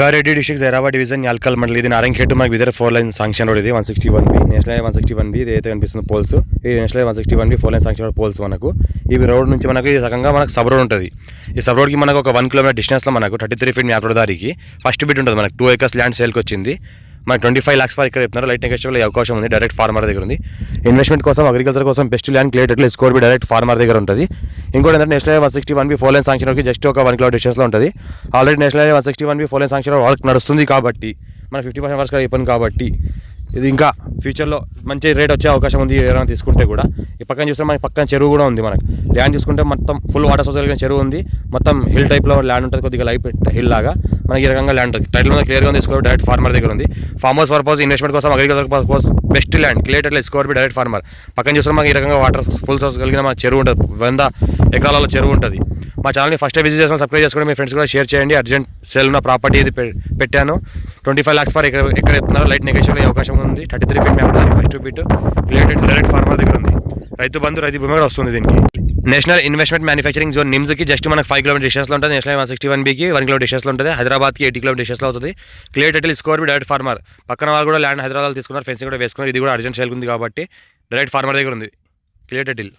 Rangareddy district Zaheerabad division Yalkal mandal. ఇది నారాయణఖేట్ మనకి విదర్ 4 లైన్ శాంక్షన్ రోడ్. ఇది 161B నేషనల్ హైవే 161B. ఇది అయితే కనిపిస్తుంది పోల్స్. ఇది national highway 161B 4 line sanction road poles. మనకు ఈ రోడ్ నుంచి మనకి సగంగా మనకు సబ్ రోడ్ ఉంటుంది. ఈ సబ్ రోడ్కి మనకు ఒక 1 కిలోమీటర్ డిస్టెన్స్లో మనకు 33 ఫీట్ మ్యాప్ రోడ్ దారికి ఫస్ట్ బిట్ ఉంటుంది. మనకు 2 acres ల్యాండ్ సేల్కి వచ్చింది. మనకి 25 lakhs వరకు ఇక్కడ చెప్తున్నారు. లైట్ నెగోషియబుల్ అవకాశం ఉంది. డైరెక్ట్ ఫార్మర్ దగ్గర ఉంది. ఇన్వెస్ట్మెంట్ కోసం అగ్రికల్చర్ కోసం best land clear score B direct farmer దగ్గర ఉంటుంది. ఇంకోటి ఏంటంటే national highway 161B 4 line sanction రోడ్కి జస్ట్ ఒక 1 కిలోమీటర్ డిస్టెన్స్లో ఉంటుంది. Already national highway 161B 4 line sanction road work నడుస్తుంది కాబట్టి మన 50% వర్క్స్ అయిపోయింది కాబట్టి ఇది ఇంకా ఫ్యూచర్లో మంచి రేట్ వచ్చే అవకాశం ఉంది. ఎవరైనా తీసుకుంటే కూడా ఈ పక్కన చూస్తే మనకి పక్కన చెరువు కూడా ఉంది. మనకి ల్యాండ్ చూసుకుంటే మొత్తం ఫుల్ వాటర్ సోర్స్ కలిగిన చెరువు ఉంది. మొత్తం హిల్ టైప్లో ల్యాండ్ ఉంటుంది. కొద్దిగా లైఫ్ హిల్ లాగా మనకి ఈ రకంగా ల్యాండ్ ఉంటుంది. టైటిల్ మీద క్లియర్గా తీసుకోవాలి. డైరెక్ట్ ఫార్మర్ దగ్గర ఉంది. ఫార్మ్ హౌస్ పర్పస్, ఇన్వెస్ట్మెంట్ కోసం, agriculture purpose best land clear title score B direct farmer. పక్కన చూస్తే మనకి ఈ రకంగా వాటర్ ఫుల్ సోర్స్ కలిగిన మన చెరువు ఉంటుంది. 100 ఎకరాలలో చెరువు ఉంటుంది. మా ఛానల్ని ఫస్ట్ విజిట్ చేసిన సబ్స్క్రైబ్ చేసుకోండి. మీ ఫ్రెండ్స్ కూడా షేర్ చేయండి. అర్జెంట్ సేల్ ఉన్న ప్రాపర్టీ ఇది పెట్టాను. 25 lakhs పర్ ఎక్కడ చెప్తున్నారు. లైట్ నెగోషియబుల్ అవకాశం ఉంది. 33 feet map first bit clear direct farmer దగ్గర ఉంది. రైతు బంధు, రైతు భూమి కూడా వస్తుంది దీనికి. నేషనల్ ఇన్వెస్ట్మెంట్ మ్యానుఫ్యాక్చరింగ్ జోన్ నిమ్స్కి జస్ట్ మనకు 5 కిలోమీటర్ డిస్టెన్స్లో ఉంటుంది. నేషనల్ 161Bకి 1 కిలోమీటర్ డిస్టెన్స్లో ఉంటుంది. హైదరాబాద్కి 80 కిలోమీటర్ డిస్టెన్స్లో అవుతుంది. Clear title score B direct farmer. పక్కన వాళ్ళు కూడా ల్యాండ్ హైదరాబాద్ తీసుకున్నారు. ఫెన్సింగ్ కూడా వేసుకున్నారు. ఇది కూడా అర్జెంట్ సేల్ ఉంది కాబట్టి డైరెక్ట్ ఫార్మర్ దగ్గర ఉంది. Clear title.